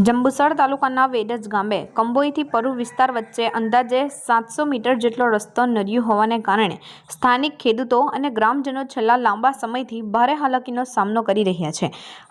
જંબુસર તાલુકાના વેડજ ગામે કંબોઈથી પરુ વિસ્તાર વચ્ચે અંદાજે 700 મીટર જેટલો રસ્તો નર્યું હોવાને કારણે સ્થાનિક ખેડૂતો અને ગ્રામજનો છેલ્લા લાંબા સમયથી ભારે હાલાકીનો સામનો કરી રહ્યા છે।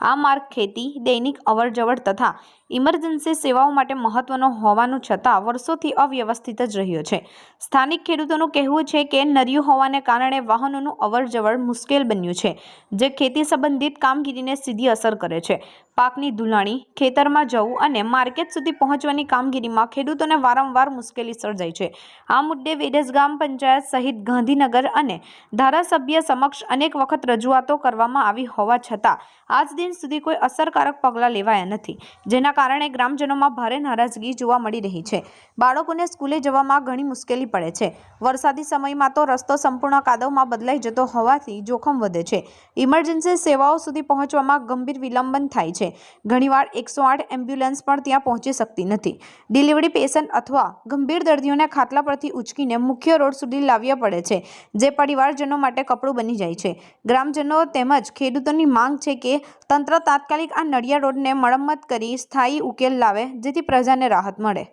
આ માર્ગ ખેતી, દૈનિક અવરજવર તથા ઇમરજન્સી સેવાઓ માટે મહત્વનો હોવાનું છતાં વર્ષોથી અવ્યવસ્થિત જ રહ્યો છે। સ્થાનિક ખેડૂતોનું કહેવું છે કે નર્યું હોવાને કારણે વાહનોનું અવરજવર મુશ્કેલ બન્યું છે, જે ખેતી સંબંધિત કામગીરીને સીધી અસર કરે છે। પાકની ધુલાણી, ખેતરમાં જવું અને માર્કેટ સુધી પહોંચવાની કામગીરીમાં ખેડૂતોને વારંવાર મુશ્કેલી સર્જાય છે। આ મુદ્દે વેડજ ગ્રામ પંચાયત સહિત ગાંધીનગર અને ધારાસભ્ય સમક્ષ અનેક વખત રજૂઆતો કરવામાં આવી હોવા છતાં આજ દિન સુધી કોઈ અસરકારક પગલાં લેવાયા નથી, જેના કારણે ગ્રામજનોમાં ભારે નારાજગી જોવા મળી રહી છે। બાળકોને સ્કૂલે જવામાં ઘણી મુશ્કેલી પડે છે। વરસાદી સમયમાં તો રસ્તો સંપૂર્ણ કાદવમાં બદલાઈ જતો હોવાથી જોખમ વધે છે। ઇમરજન્સી સેવાઓ સુધી પહોંચવામાં ગંભીર વિલંબન થાય છે। ઘણીવાર 108 એમ્બ્યુલન્સ પણ ત્યાં પહોંચી શકતી નથી। ડિલિવરી પેશન્ટ અથવા ગંભીર દર્દીઓને ખાટલા પરથી ઉચકીને મુખ્ય રોડ સુધી લાવવા પડે છે, જે પરિવારજનો માટે કપડું બની જાય છે। ગ્રામજનો તેમજ ખેડૂતોની માંગ છે કે તંત્ર તાત્કાલિક આ નડિયા રોડને મરમ્મત કરી સ્થાયી ઉકેલ લાવે, જેથી પ્રજાને રાહત મળે।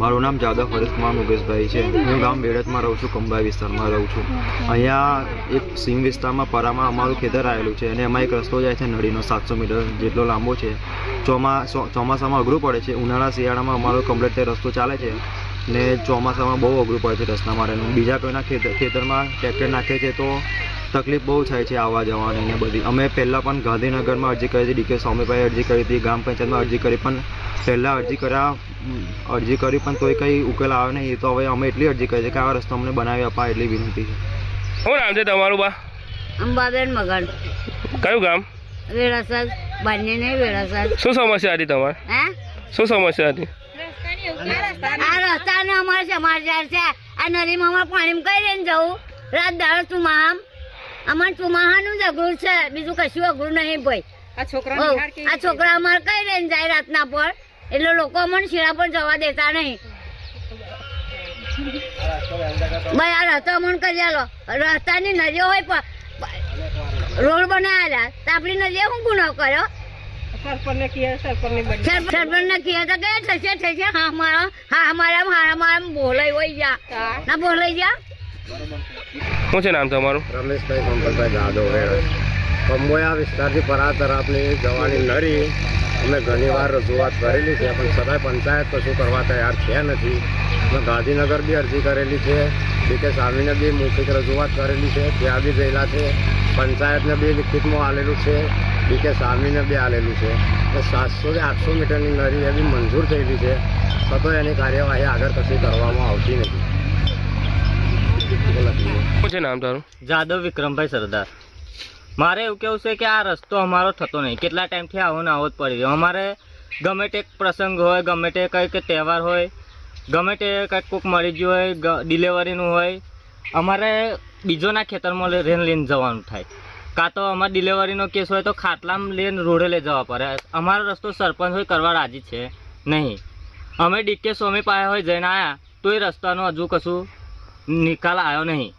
મારું નામ જાદવ હરેશકુમાર મુકેશભાઈ છે। હું ગામ વેડજમાં રહું છું, કંબાઈ વિસ્તારમાં રહું છું। અહીંયા એક સીમ વિસ્તારમાં પરામાં અમારું ખેતર આવેલું છે અને એમાં એક રસ્તો જાય છે નળીનો 700 મીટર જેટલો લાંબો છે। ચોમાસામાં અઘરું પડે છે, ઉનાળા શિયાળામાં અમારો કમ્પ્લીટ તે રસ્તો ચાલે છે ને ચોમાસામાં બહુ અઘરું પડે છે રસ્તા માટેનું। બીજા કોઈના ખેતરમાં ટ્રેક્ટર નાખે છે તો તકલીફ બહુ થાય છે આવવા જવાની ને બધી। અમે પહેલાં પણ ગાંધીનગરમાં અરજી કરી હતી, ડીકે સ્વામીભાઈ અરજી કરી હતી, ગ્રામ પંચાયતમાં અરજી કરી, પણ પહેલાં અરજી કરી પણ તોય કંઈ ઉકેલ આવે નહીં। તો હવે અમે એટલી અરજી કરી છે કે આ રસ્તો અમને બનાવી અપાય એટલી વિનંતી છે। શું નામ છે તમારું બા? અંબાબેન મગન। કયું ગામ? વેળાસર। બાન્ય નહીં વેળાસર। શું સમસ્યા હતી તમારે? હે, શું સમસ્યા હતી? આ રસ્તાનો અમારે સમાચાર છે। આ નદીમાં અમારે પાણી કઈ રહીને જવું? રાત દાડો ચુમાહામ અમારે ચુમાહાનું જ અઘરું છે, બીજું કશું અઘરું નહીં ભાઈ। આ છોકરા અમારે કઈ રહીને જાય રાતના પર, એટલે લોકો અમને શીરા પર જવા દેતા નહીં ભાઈ। આ રસ્તો અમને કરી આલો, રસ્તાની નદીઓ હોય પણ રોડ બનાવેલા તો આપણી નદીએ શું ગુનો કર્યો? સરપંચને કહે તો કે થશે હા મારા બોલાઈ હોય જા ના બોલાઈ જા। શું છે નામ તમારું? રમેશભાઈ સંપતભાઈ જાદવ વેડજ। કંબોયા વિસ્તારથી પરા તરફની જવાની નળી અમે ઘણીવાર રજૂઆત કરેલી છે, પણ છતાંય પંચાયત કશું કરવા તૈયાર છે નથી। અમે ગાંધીનગર બી અરજી કરેલી છે, ડીકે સ્વામીને બી મૌખિક રજૂઆત કરેલી છે, ત્યાં બી ગયેલા છે। પંચાયતને બી લિખિતમાં આલેલું છે, ડીકે સ્વામીને બી આલેલું છે। તો 700 થી 800 મીટરની નળી એ બી મંજૂર થયેલી છે, છતાં એની કાર્યવાહી આગળ કશી કરવામાં આવતી નથી। શું છે નામ તારું? જાદવ વિક્રમભાઈ સરદાર। મારે એવું કેવું છે કે આ રસ્તો અમારો થતો નહીં, કેટલા ટાઈમથી આવો ને આવો જ પડી રહ્યો। અમારે ગમે તે પ્રસંગ હોય, ગમે તે કંઈક તહેવાર હોય, ગમે તે કંઈક કોઈક મરી ગયું હોય, ડિલિવરીનું હોય, અમારે બીજોના ખેતરમાં લઈને જવાનું થાય, કાં તો અમારે ડિલિવરીનો કેસ હોય તો ખાટલામાં લઈને રોડે લઈ જવા પડે। અમારો રસ્તો સરપંચ હોય કરવા રાજી છે નહીં। અમે ડીકે સ્વામી પાસે હોય જઈને આવ્યા તો એ રસ્તાનો હજુ કશું નિકાલ આવ્યો નહીં।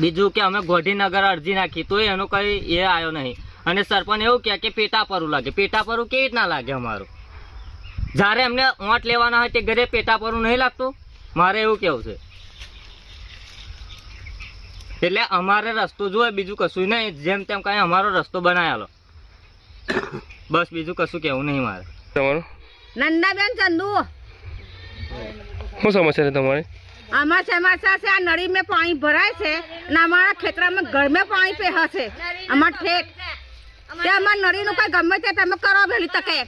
બીજું કે અમે ગાંધીનગર અરજી નાખી તો એનો કંઈ એ આવ્યો નહીં। અને સરપંચ એવું કહે કે પેટા પરું લાગે। પેટા પરું કેવી રીતના લાગે અમારું? જ્યારે એમને ઓંટ લેવાના હોય તે ઘરે પેટા પરું નહીં લાગતું? મારે એવું કેવું છે, એટલે અમારે રસ્તો જોઈએ, બીજું કશું નહીં, જેમ તેમ કાંઈ અમારો રસ્તો બનાવેલો બસ, બીજું કશું કહેવું નહીં મારે। તમારું? નંદાબેન ચંદુ। શું સમસ્યા છે તમારી? અમારા સમાચાર છે આ નળી में पानी भराय છે અને અમારા ખેતરમાં ઘર में पानी પહે છે। અમાર ઠેક તે અમાર નળીનું કઈ ગમે તે તમે કરો વહેલી તકે,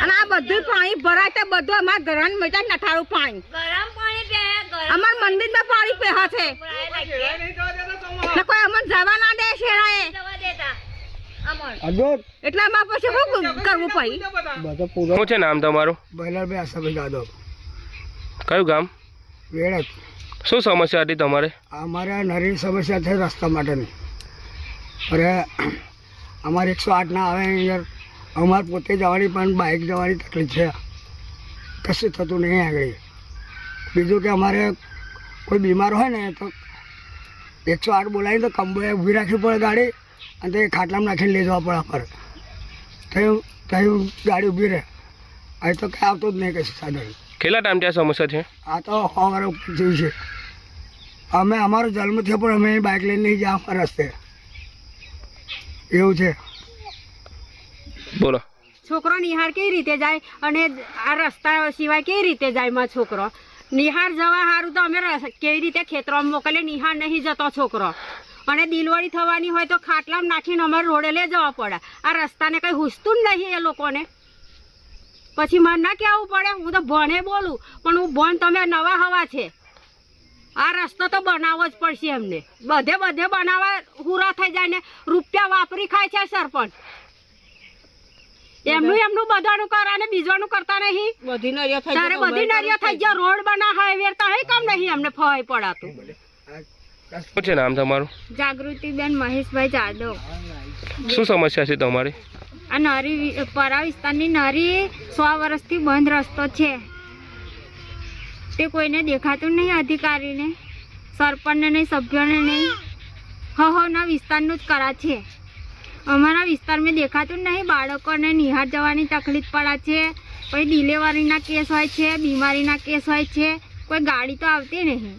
અને આ બધું પાણી ભરાય તે બધું અમારા ઘરાન મેટા નઠારું પાણી અમાર મંદિરમાં પાણી પહે છે ને કોઈ અમને જવા ના દે શેરાએ, એટલે અમારે પછી શું કરવું પડી? શું છે નામ તમારું? બહેલાભાઈ આશાભાઈ જાદવ। કયું ગામ? વેડજ। શું સમસ્યા હતી તમારે? અમારે નરી સમસ્યા છે રસ્તા માટેની, અરે અમારે 108 ના આવે યાર। અમારે પોતે જવાની પણ બાઇક જવાની તકલીફ છે, કશું થતું નહીં આગળ। બીજું કે અમારે કોઈ બીમાર હોય ને તો 108 બોલાવીને તો કંબોએ ઊભી રાખવી પડે ગાડી, અને તે ખાટલામાં નાખીને લઈ જવા પડે અમારે, ત્યાં ગાડી ઊભી રહે। અહીં તો કાંઈ આવતું જ નહીં કશું સાધન. કેટલા ટાઈમથી આ સમસ્યા છે? આ તો 100 વર્ષ ઉપર જેવું છે. અમે અમારો જન્મ થયો પણ અમે બાઇક લઈને નહીં જાય અમારા રસ્તે એવું છે. બોલો. છોકરો નિહાર કેવી રીતે જાય અને આ રસ્તા સિવાય કેવી રીતે જાય માં છોકરો? નિહાર જવા સારું તો અમે કેવી રીતે ખેતરોમાં મોકલીએ? નિહાર નહીં જતો છોકરો. અને દિલવડી થવાની હોય તો ખાટલામાં નાખીને અમારે રોડે લઈ જવા પડે. આ રસ્તાને કંઈ હુસતું જ નહીં એ લોકોને. પછી મને ના કહેવું પડે? હું તો ભણે બોલું પણ હું ભણ તમે નવા હવા છે. આ રસ્તો તો બનાવવો જ પડશે એમને. બધે બનાવવા પૂરા થઈ જાય ને રૂપિયા વાપરી ખાય છે સરપંચ. એમનું બધાનું કરે ને બીજાનું કરતા નહીં. બધી નરિયા થઈ ગયા. રોડ બના હાઈવે કાંઈ કામ નહીં અમને ફવાઈ પડાતું. શું છે નામ તમારું? જાગૃતિબેન મહેશભાઈ જાદવ. શું સમસ્યા છે તમારી? આ નરી પરા વિસ્તારની નરી 100 વર્ષથી બંધ રસ્તો છે. તે કોઈને દેખાતું નહીં, અધિકારીને, સરપંચને નહીં, સભ્યોને નહીં. ના વિસ્તારનું જ કરા છે. અમારા વિસ્તારમાં દેખાતું જ નહીં. બાળકોને નિહાર જવાની તકલીફ પડે છે. કોઈ ડિલિવરીના કેસ હોય છે, બીમારીના કેસ હોય છે. કોઈ ગાડી તો આવતી નહીં.